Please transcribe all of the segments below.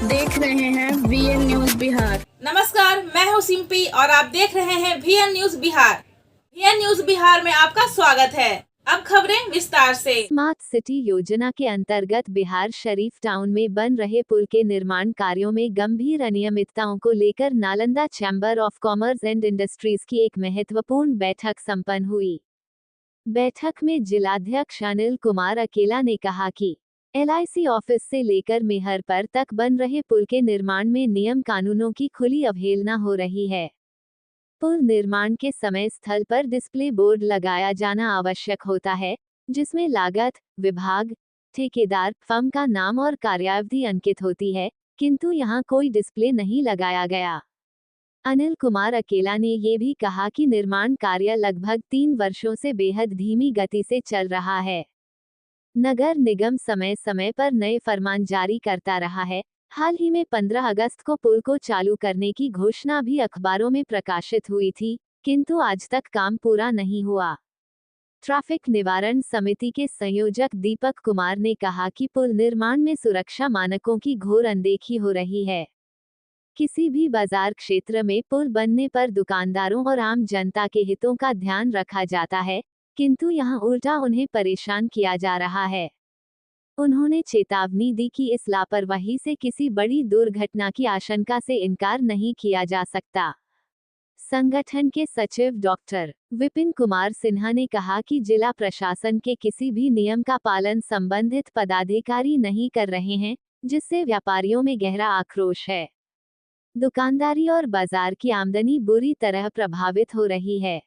देख रहे हैं VN न्यूज बिहार। नमस्कार, मैं हूं सिंपी और आप देख रहे हैं VN news Bihar. VN news Bihar में आपका स्वागत है। अब खबरें विस्तार से। स्मार्ट सिटी योजना के अंतर्गत बिहार शरीफ टाउन में बन रहे पुल के निर्माण कार्यों में गंभीर अनियमितताओं को लेकर Nalanda chamber of commerce and industries की एक महत्वपूर्ण बैठक संपन्न हुई। बैठक में जिलाध्यक्ष अनिल कुमार अकेला ने कहा कि LIC ऑफिस से लेकर मेहरपर तक बन रहे पुल के निर्माण में नियम कानूनों की खुली अवहेलना हो रही है। पुल निर्माण के समय स्थल पर डिस्प्ले बोर्ड लगाया जाना आवश्यक होता है, जिसमें लागत, विभाग, ठेकेदार, फर्म का नाम और कार्यावधि अंकित होती है, किंतु यहाँ कोई डिस्प्ले नहीं लगाया गया। अनिल कुमार अकेला ने ये भी कहा कि निर्माण कार्य लगभग 3 वर्षों से बेहद धीमी गति से चल रहा है। नगर निगम समय समय पर नए फरमान जारी करता रहा है। हाल ही में 15 अगस्त को पुल को चालू करने की घोषणा भी अखबारों में प्रकाशित हुई थी, किंतु आज तक काम पूरा नहीं हुआ। ट्रैफिक निवारण समिति के संयोजक दीपक कुमार ने कहा कि पुल निर्माण में सुरक्षा मानकों की घोर अनदेखी हो रही है। किसी भी बाजार क्षेत्र में पुल बनने पर दुकानदारों और आम जनता के हितों का ध्यान रखा जाता है, किंतु यहाँ उल्टा उन्हें परेशान किया जा रहा है। उन्होंने चेतावनी दी कि इस लापरवाही से किसी बड़ी दुर्घटना की आशंका से इनकार नहीं किया जा सकता। संगठन के सचिव डॉक्टर विपिन कुमार सिन्हा ने कहा कि जिला प्रशासन के किसी भी नियम का पालन संबंधित पदाधिकारी नहीं कर रहे हैं, जिससे व्यापारियों में गहरा आक्रोश है। दुकानदारी और बाजार की आमदनी बुरी तरह प्रभावित हो रही है।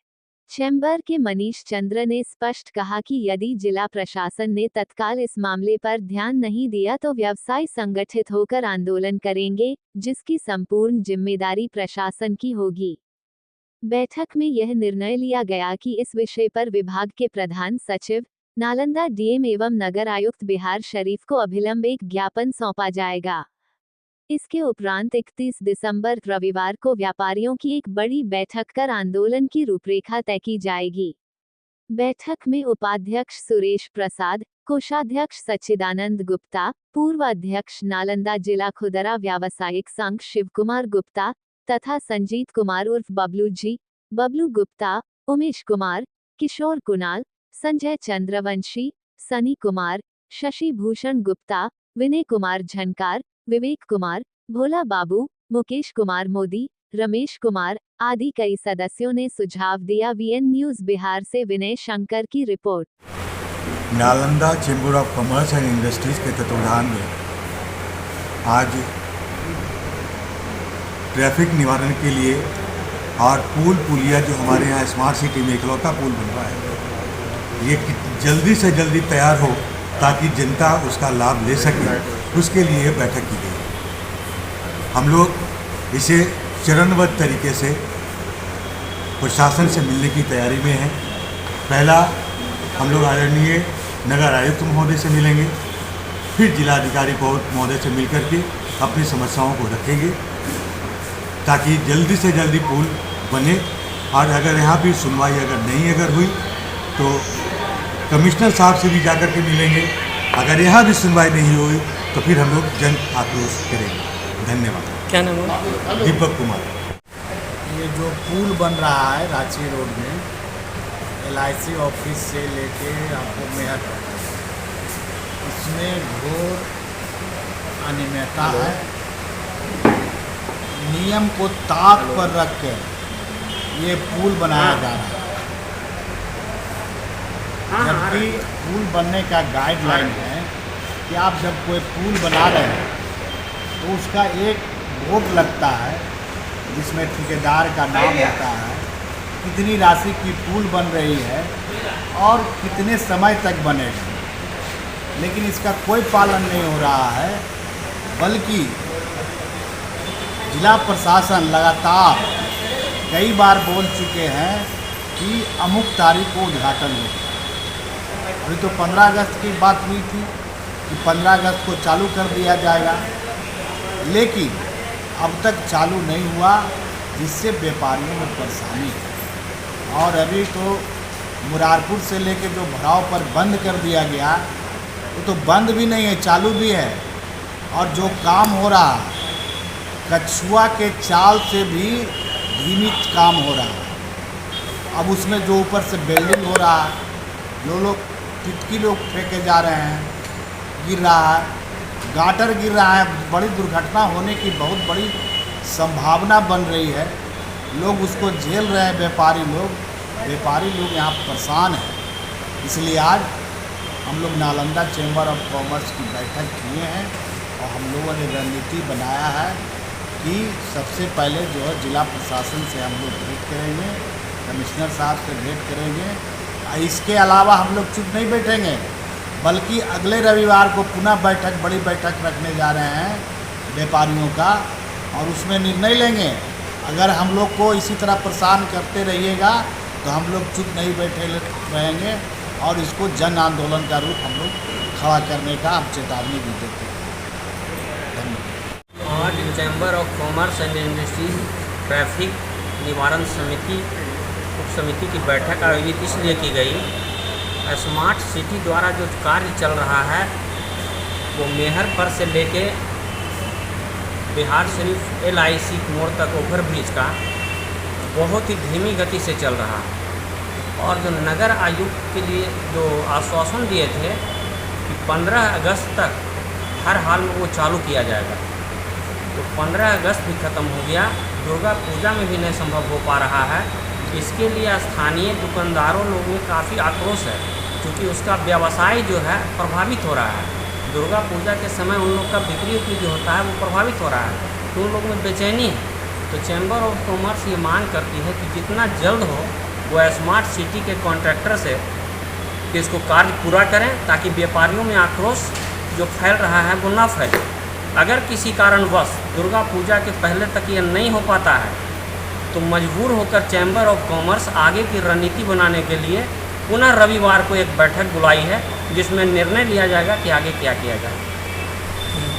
चैम्बर के मनीष चंद्र ने स्पष्ट कहा कि यदि जिला प्रशासन ने तत्काल इस मामले पर ध्यान नहीं दिया तो व्यवसायी संगठित होकर आंदोलन करेंगे, जिसकी संपूर्ण जिम्मेदारी प्रशासन की होगी। बैठक में यह निर्णय लिया गया कि इस विषय पर विभाग के प्रधान सचिव, नालंदा DM एवं नगर आयुक्त बिहार शरीफ को अभिलंब एक ज्ञापन सौंपा जाएगा। इसके उपरांत 31 दिसंबर रविवार को व्यापारियों की एक बड़ी बैठक कर आंदोलन की रूपरेखा तय की जाएगी। बैठक में उपाध्यक्ष सुरेश प्रसाद, कोषाध्यक्ष सच्चिदानंद गुप्ता, पूर्व अध्यक्ष नालंदा जिला खुदरा व्यावसायिक संघ शिवकुमार गुप्ता तथा संजीत कुमार उर्फ बबलू गुप्ता, उमेश कुमार, किशोर कुणाल, संजय चंद्रवंशी, सनी कुमार, शशि भूषण गुप्ता, विनय कुमार झनकार, विवेक कुमार, भोला बाबू, मुकेश कुमार मोदी, रमेश कुमार आदि कई सदस्यों ने सुझाव दिया। VN न्यूज बिहार से विनय शंकर की report. Nalanda chamber of commerce and industries के तत्वाधान में आज ट्रैफिक निवारण के लिए और पुलिया जो हमारे यहाँ स्मार्ट सिटी में इकलौता पुल बन रहा है, ये जल्दी से जल्दी तैयार हो ताकि जनता उसका लाभ ले सके, उसके लिए बैठक की गई। हम लोग इसे चरणबद्ध तरीके से प्रशासन से मिलने की तैयारी में हैं। पहला हम लोग आदरणीय नगर आयुक्त महोदय से मिलेंगे, फिर जिलाधिकारी महोदय से मिलकर के अपनी समस्याओं को रखेंगे ताकि जल्दी से जल्दी पुल बने। और अगर यहाँ भी सुनवाई अगर हुई तो कमिश्नर साहब से भी जाकर के मिलेंगे। अगर यहाँ भी सुनवाई नहीं हुई तो फिर हम लोग जन आक्रोश करेंगे। धन्यवाद। क्या नाम है? दीपक कुमार। ये जो पुल बन रहा है रांची रोड में, LIC ऑफिस से लेके आपको मेहर तक, इसमें घोर अनियमितता है। नियम को ताक पर रख कर ये पुल बनाया जा रहा है, जबकि पुल बनने का गाइडलाइन है कि आप जब कोई पुल बना रहे हैं तो उसका एक बोर्ड लगता है जिसमें ठेकेदार का नाम होता है, कितनी राशि की पुल बन रही है और कितने समय तक बनेगा। लेकिन इसका कोई पालन नहीं हो रहा है, बल्कि जिला प्रशासन लगातार कई बार बोल चुके हैं कि अमुक तारीख को उद्घाटन होगा। अभी तो 15 अगस्त की बात हुई थी कि 15 अगस्त को चालू कर दिया जाएगा, लेकिन अब तक चालू नहीं हुआ, जिससे व्यापारियों में परेशानी है। और अभी तो मुरारपुर से लेके जो भराव पर बंद कर दिया गया, वो तो बंद भी नहीं है, चालू भी है। और जो काम हो रहा है कछुआ के चाल से भी धीमी काम हो रहा है। अब उसमें जो ऊपर से बेल्डिंग हो रहा है, जो लोग टिटकी लोग फेंके जा रहे हैं, गिर रहा है, गाटर गिर रहा है, बड़ी दुर्घटना होने की बहुत बड़ी संभावना बन रही है। लोग उसको झेल रहे हैं, व्यापारी लोग यहाँ परेशान हैं। इसलिए आज हम लोग नालंदा चैम्बर ऑफ कॉमर्स की बैठक किए हैं और हम लोगों ने रणनीति बनाया है कि सबसे पहले जो है जिला प्रशासन से हम लोग भेंट करेंगे, कमिश्नर साहब से भेंट करेंगे। इसके अलावा हम लोग चुप नहीं बैठेंगे, बल्कि अगले रविवार को पुनः बड़ी बैठक रखने जा रहे हैं व्यापारियों का, और उसमें निर्णय लेंगे। अगर हम लोग को इसी तरह परेशान करते रहिएगा तो हम लोग चुप नहीं बैठे रहेंगे और इसको जन आंदोलन का रूप हम लोग खड़ा करने का हम चेतावनी भी देते हैं। धन्यवाद। आज chamber of commerce and industries traffic निवारण समिति उप समिति की बैठक आयोजित इसलिए की गई, स्मार्ट सिटी द्वारा जो कार्य चल रहा है वो मेहरपुर से लेके बिहार शरीफ LIC मोड़ तक ओवरब्रिज का बहुत ही धीमी गति से चल रहा है। और जो नगर आयुक्त के लिए जो आश्वासन दिए थे कि 15 अगस्त तक हर हाल में वो चालू किया जाएगा, तो 15 अगस्त भी ख़त्म हो गया, दुर्गा पूजा में भी नहीं संभव हो पा रहा है। इसके लिए स्थानीय दुकानदारों लोगों में काफ़ी आक्रोश है, क्योंकि उसका व्यवसाय जो है प्रभावित हो रहा है। दुर्गा पूजा के समय उन लोग का बिक्री उक्री जो होता है वो प्रभावित हो रहा है, तो उन लोगों में बेचैनी है। तो चैम्बर ऑफ कॉमर्स ये मांग करती है कि जितना जल्द हो वो स्मार्ट सिटी के कॉन्ट्रैक्टर से इसको कार्य पूरा करें, ताकि व्यापारियों में आक्रोश जो फैल रहा है वो ना फैले। अगर किसी कारणवश दुर्गा पूजा के पहले तक ये नहीं हो पाता है तो मजबूर होकर चैम्बर ऑफ कॉमर्स आगे की रणनीति बनाने के लिए पुनः रविवार को एक बैठक बुलाई है, जिसमें निर्णय लिया जाएगा कि आगे क्या किया जाए।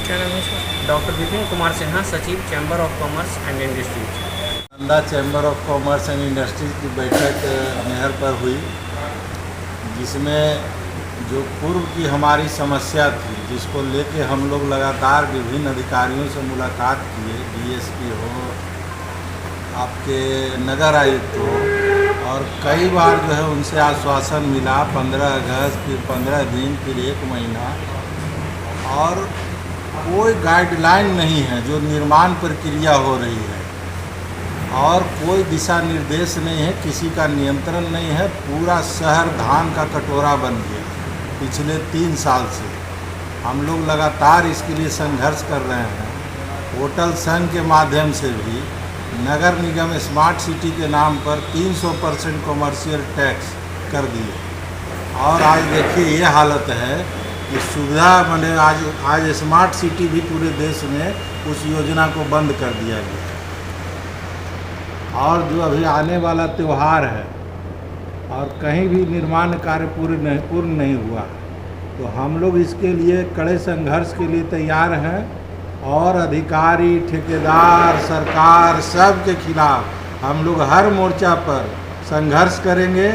क्या नाम है सर? डॉक्टर विपिन कुमार सिन्हा, सचिव chamber of commerce and industries. Nalanda chamber of commerce and industries की बैठक मेहर पर हुई, जिसमें जो पूर्व की हमारी समस्या थी, जिसको लेके हम लोग लगातार विभिन्न अधिकारियों से मुलाकात किए, DSP हो, आपके नगर आयुक्त हो, और कई बार जो है उनसे आश्वासन मिला 15 अगस्त, फिर 15 दिन, फिर 1 महीना, और कोई गाइडलाइन नहीं है जो निर्माण प्रक्रिया हो रही है, और कोई दिशा निर्देश नहीं है, किसी का नियंत्रण नहीं है। पूरा शहर धान का कटोरा बन गया। पिछले 3 साल से हम लोग लगातार इसके लिए संघर्ष कर रहे हैं। होटल संघ के माध्यम से भी नगर निगम स्मार्ट सिटी के नाम पर 300% कॉमर्शियल टैक्स कर दिए, और आज देखिए ये हालत है कि सुविधा मैंने आज स्मार्ट सिटी भी पूरे देश में उस योजना को बंद कर दिया गया। और जो अभी आने वाला त्यौहार है और कहीं भी निर्माण कार्य पूर्ण नहीं हुआ, तो हम लोग इसके लिए कड़े संघर्ष के लिए तैयार हैं, और अधिकारी, ठेकेदार, सरकार सब के खिलाफ हम लोग हर मोर्चा पर संघर्ष करेंगे,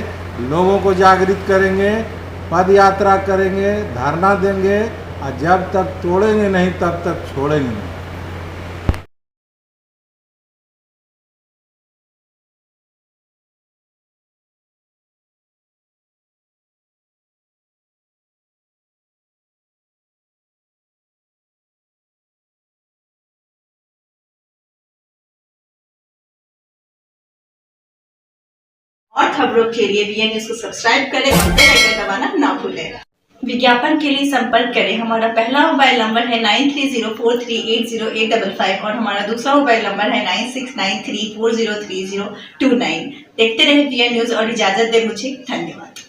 लोगों को जागृत करेंगे, पद यात्रा करेंगे, धरना देंगे, और जब तक तोड़ेंगे नहीं तब तक छोड़ेंगे नहीं। और खबरों के लिए VN न्यूज को सब्सक्राइब करें और बेल आइकन दबाना ना भूलें। विज्ञापन के लिए संपर्क करें। हमारा पहला मोबाइल नंबर है 9304380855 और हमारा दूसरा मोबाइल नंबर है 9693403029। देखते रहे VN न्यूज और इजाजत दे मुझे। धन्यवाद।